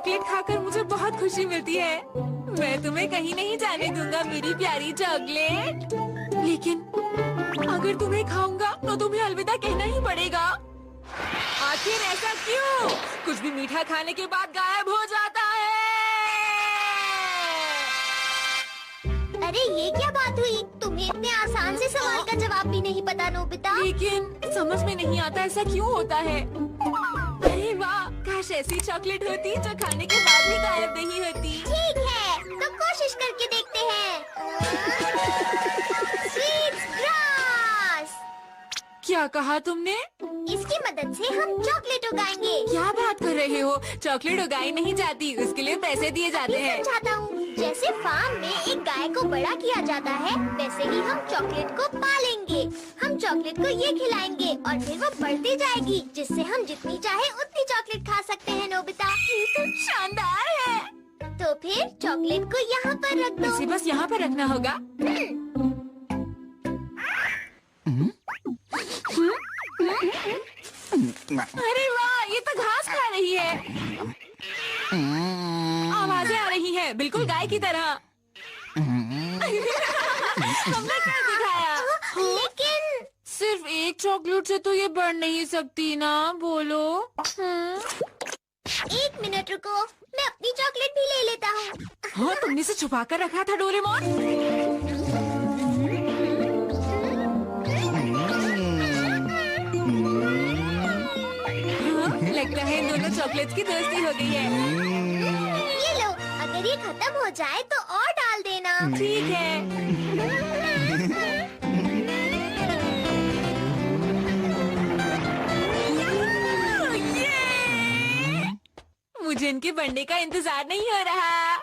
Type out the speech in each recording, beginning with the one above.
Chocolate खाकर मुझे बहुत खुशी मिलती है। मैं तुम्हें कहीं नहीं जाने दूंगा मेरी प्यारी चॉकलेट। लेकिन अगर तुम्हें खाऊंगा तो तुम्हें अलविदा कहना ही पड़ेगा। आखिर ऐसा क्यों? कुछ भी मीठा खाने के बाद गायब हो जाता है। अरे ये क्या बात हुई? तुम्हें इतने आसान से सवाल का जवाब भी नहीं पता नोबिता। लेकिन समझ में नहीं आता ऐसा क्यों होता है। अरे वाह, काश ऐसी चॉकलेट होती जो खाने के बाद भी गायब नहीं होती। ठीक है, तो कोशिश करके देखते हैं। Sweets grass. क्या कहा तुमने? इसकी मदद से हम चॉकलेट उगाएंगे। क्या बात कर रहे हो? चॉकलेट उगाई नहीं जाती, उसके लिए पैसे दिए जाते हैं। समझाता हूँ। जैसे फार्म में एक गाय को बड़ा किया जाता है, वैसे ही हम चॉकलेट को पालेंगे। हम चॉकलेट को ये खिलाएंगे और फिर वो बढ़ती जाएगी, जिससे हम जितनी चाहे उतनी चॉकलेट खा सकते हैं नोबिता। ये तो शानदार है। तो फिर चॉकलेट को यहाँ पर रख दो। इसे बस यहाँ पर रखना होगा। अरे वाह, ये तो घास खा रही है। आवाजें आ रही हैं, बिल्कुल गाय की तरह। हमने क्या दिखाया? लेकिन सिर्फ एक चॉकलेट से तो ये बढ़ नहीं सकती ना, बोलो। 1 मिनट रुको, मैं अपनी चॉकलेट भी ले लेता हूँ। हाँ, तुमने इसे छुपा कर रखा था डोरेमोन। लगता है इन दोनों चॉकलेट्स की दोस्ती हो गई है। ये लो, अगर ये खत्म हो जाए तो और डाल देना। ठीक है। मुझे इनके बढ़ने का इंतजार नहीं हो रहा।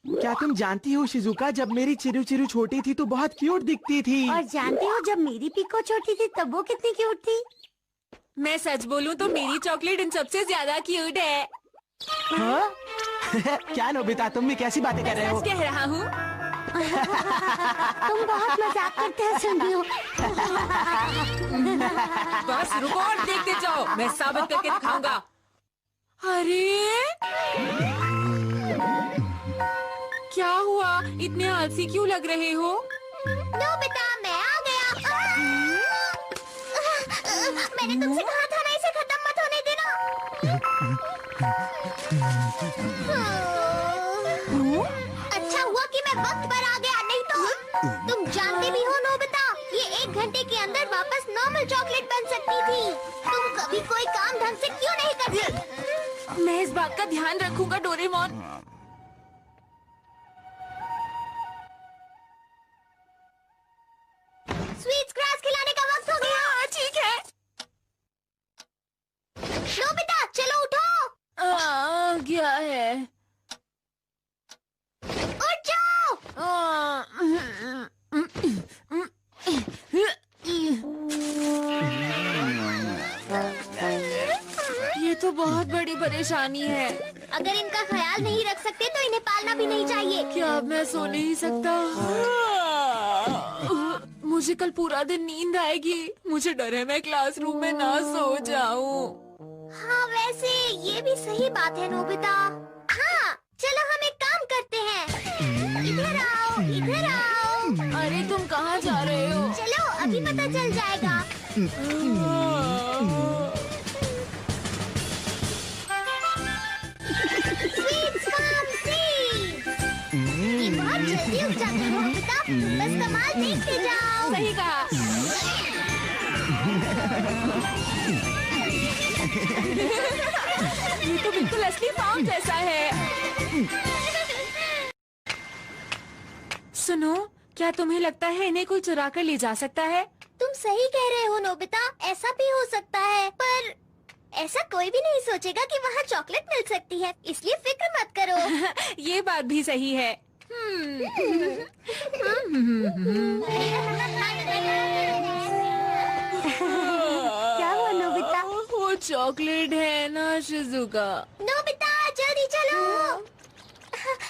क्या तुम जानती हो शिजुका, जब मेरी चिरू चिरू छोटी थी तो बहुत क्यूट दिखती थी। और जानती हो जब मेरी पिको छोटी थी तब वो कितनी क्यूट थी। मैं सच बोलूं तो मेरी चॉकलेट इन सबसे ज्यादा क्यूट है। हाँ? क्या नोबिता, तुम भी कैसी बातें कर रहे हो? सच कह रहा हूँ। तुम बहुत मजाक करते हो सुनियो। बस रुको और देखते जाओ, मैं साबित करके दिखाऊंगा। अरे क्या हुआ? इतने आलसी क्यों लग रहे हो? नोबिता, मैं आ गया। मैंने तुमसे कहा था ना, इसे खत्म मत होने देना। अच्छा हुआ कि मैं वक्त पर आ गया, नहीं तो तुम जानते भी हो नोबिता, ये 1 घंटे के अंदर वापस नॉर्मल चॉकलेट बन सकती थी। तुम कभी कोई काम ढंग से क्यों नहीं करती? मैं इस बात का ध्यान रखूंगा डोरेमोन। स्वीट्स ग्रास खिलाने का वक्त हो गया। हाँ, ठीक है। नोबिता, चलो उठो। क्या है? उठ जाओ। ये तो बहुत बड़ी परेशानी है। अगर इनका ख्याल नहीं रख सकते तो इन्हें पालना भी नहीं चाहिए। क्या अब मैं सो नहीं सकता? मुझे कल पूरा दिन नींद आएगी। मुझे डर है मैं क्लासरूम में ना सो जाऊं। हाँ, वैसे ये भी सही बात है नोबिता। हाँ, चलो हम एक काम करते हैं। इधर आओ, इधर आओ। अरे तुम कहाँ जा रहे हो? चलो, अभी पता चल जाएगा। Sweets farm seeds. ये बहुत जल्दी उग जाते हैं नोबिता, बस कमाल देखते जाओ। सही कहा। ये तो बिल्कुल असली फार्म जैसा है। सुनो, क्या तुम्हें लगता है इन्हें कोई चुरा कर ले जा सकता है? तुम सही कह रहे हो नोबिता, ऐसा भी हो सकता है, पर ऐसा कोई भी नहीं सोचेगा कि वहाँ चॉकलेट मिल सकती है, इसलिए फिक्र मत करो। ये बात भी सही है। क्या हुआ नोबिता? वो चॉकलेट है ना शिजुका। नोबिता, जल्दी चलो।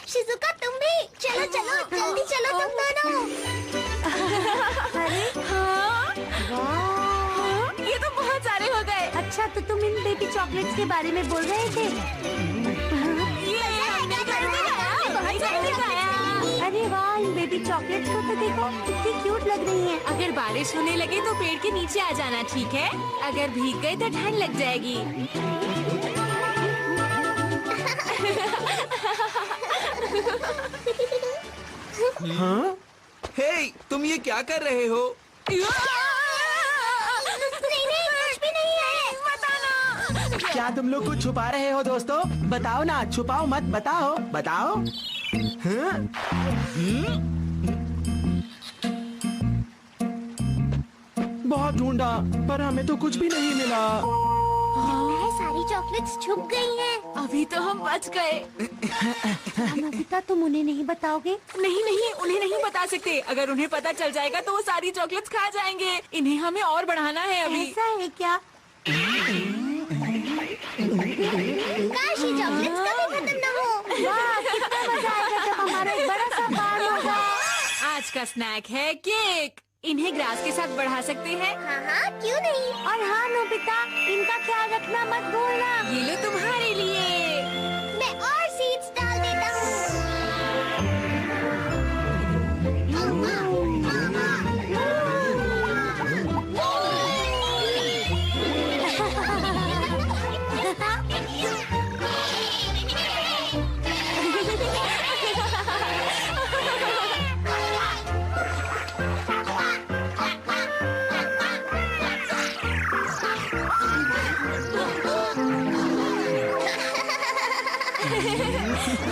शिजुका, तुम भी चलो चलो, जल्दी चलो तुम दोनों। अरे हाँ? हाँ? ये तो बहुत सारे हो गए। अच्छा, अच्छा तो तुम इन बेबी चॉकलेट्स के बारे में बोल रहे थे। ये हमने घर में खाया, भाई घर में खाया। अरे वाह, इन बेबी चॉकलेट्स को तो देखो, कितनी क्यूट लग रही हैं। अगर बारिश होने लगे तो पेड़ के नीचे आ जाना, ठीक है? अगर भीग गए तो ठंड लग जाएगी। हाँ? हे, तुम ये क्या कर रहे हो? नहीं नहीं, कुछ भी नहीं है। बताना। क्या तुम लोग कुछ छुपा रहे हो दोस्तों? बताओ ना, छुपाओ मत, बताओ बताओ। हाँ? बहुत ढूंढा पर हमें तो कुछ भी नहीं मिला। लगता है सारी चॉकलेट्स छुप गई हैं। अभी तो हम बच गए। नोबिता, तुम उन्हें नहीं बताओगे? नहीं नहीं, उन्हें नहीं बता सकते। अगर उन्हें पता चल जाएगा तो वो सारी चॉकलेट्स खा जाएंगे। इन्हें हमें और बढ़ाना है अभी। ऐसा है क्या? काश ये चॉकलेट्स कभी खत्म न हो। वाह, कितना मजा आएगा जब हमारा एक बड़ा सा बार होगा। आज का स्नैक है केक। इन्हें ग्रास के साथ बढ़ा सकते हैं। हाँ हाँ, क्यों नहीं। और हाँ नोबिता, इनका ख्याल रखना मत भूलना। ये लो तुम्हारे लिए। मैं और सीड्स डाल देता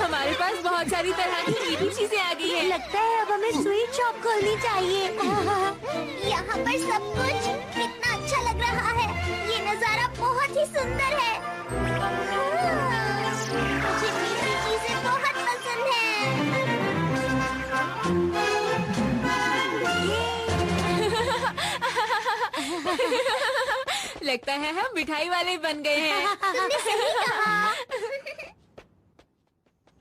हमारे पास बहुत सारी तरह की मीठी चीजें आ गई हैं। लगता है अब हमें स्वीट शॉप खोलनी चाहिए। यहाँ पर सब कुछ कितना अच्छा लग रहा है। ये नज़ारा बहुत ही सुंदर है। मुझे मीठी चीजें बहुत पसंद लगता है हम मिठाई वाले बन गए हैं। तुमने सही कहा।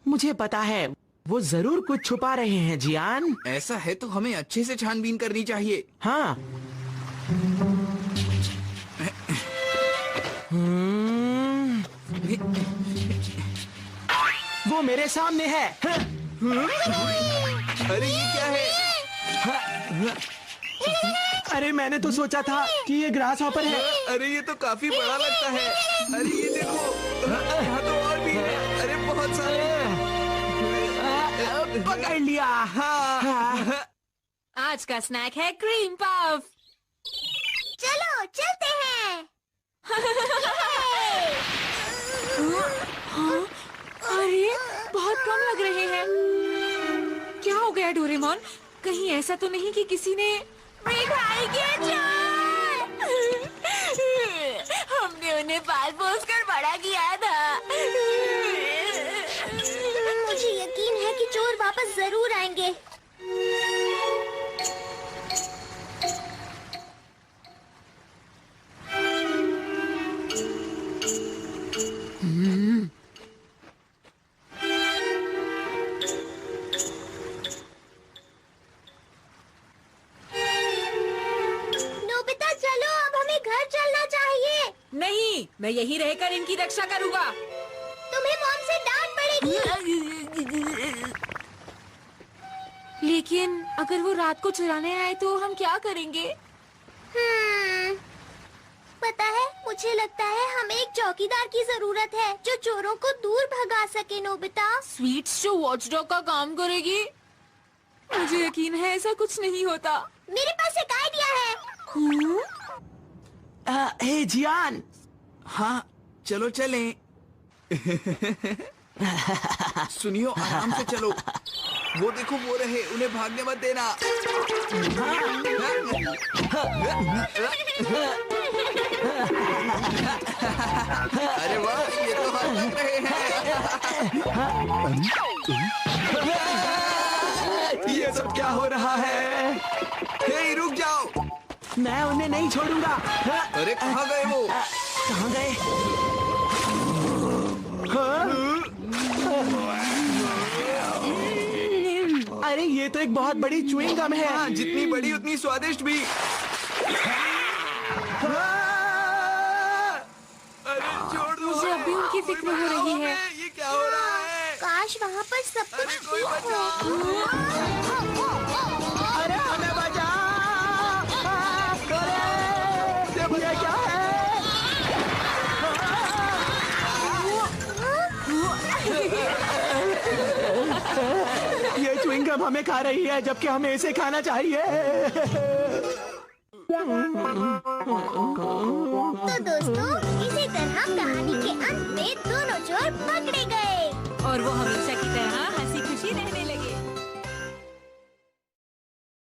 मुझे पता है वो जरूर कुछ छुपा रहे हैं जियान। ऐसा है तो हमें अच्छे से छानबीन करनी चाहिए। हाँ। वो मेरे सामने है। अरे ये क्या है? अरे मैंने तो सोचा था कि ये ग्रास हॉपर है। अरे ये तो काफी बड़ा लगता है। अरे ये देखो, यहाँ तो और भी है। अरे बहुत सारे। पकड़ लिया। हाँ। आज का स्नैक है क्रीम पफ। चलो चलते हैं। अरे बहुत कम लग रहे हैं। क्या हो गया डोरेमोन? कहीं ऐसा तो नहीं कि किसी ने मिठाई के चोर। हमने उन्हें पाल पोस कर बड़ा किया था। मुझे यकीन है कि चोर वापस जरूर आएंगे। नोबिता चलो, अब हमें घर चलना चाहिए। नहीं, मैं यहीं रहकर इनकी रक्षा करूंगा। तुम्हें मॉम से डांट पड़ेगी। लेकिन अगर वो रात को चुराने आए तो हम क्या करेंगे? पता है, मुझे लगता है हमें एक चौकीदार की जरूरत है जो चोरों को दूर भगा सके। नोबिता, स्वीट्स जो वॉचडॉग का काम करेगी? मुझे यकीन है ऐसा कुछ नहीं होता। मेरे पास एक आइडिया है। हे जियान। हाँ, चलो चलें। सुनियो, आराम से चलो। वो देखो, वो रहे, उन्हें भागने मत देना। अरे वाह, ये तो हाथ लग रहे हैं। ये सब क्या हो रहा है? हे, रुक जाओ। मैं उन्हें नहीं छोड़ूंगा। अरे कहाँ गए वो? कहाँ गए? हाँ? अरे ये तो एक बहुत बड़ी च्युइंग गम है। हाँ, जितनी बड़ी उतनी स्वादिष्ट भी। भी उनकी फिक्र हो रही है। ये क्या हो रहा है? काश वहाँ पर सब कुछ अरे कोई ठीक हो। अरे हमें बचा! अरे ये क्या है? ये च्युइंगम हमें खा रही है जबकि हमें इसे खाना चाहिए। तो दोस्तों, इसी तरह कहानी के अंत में दोनों चोर पकड़े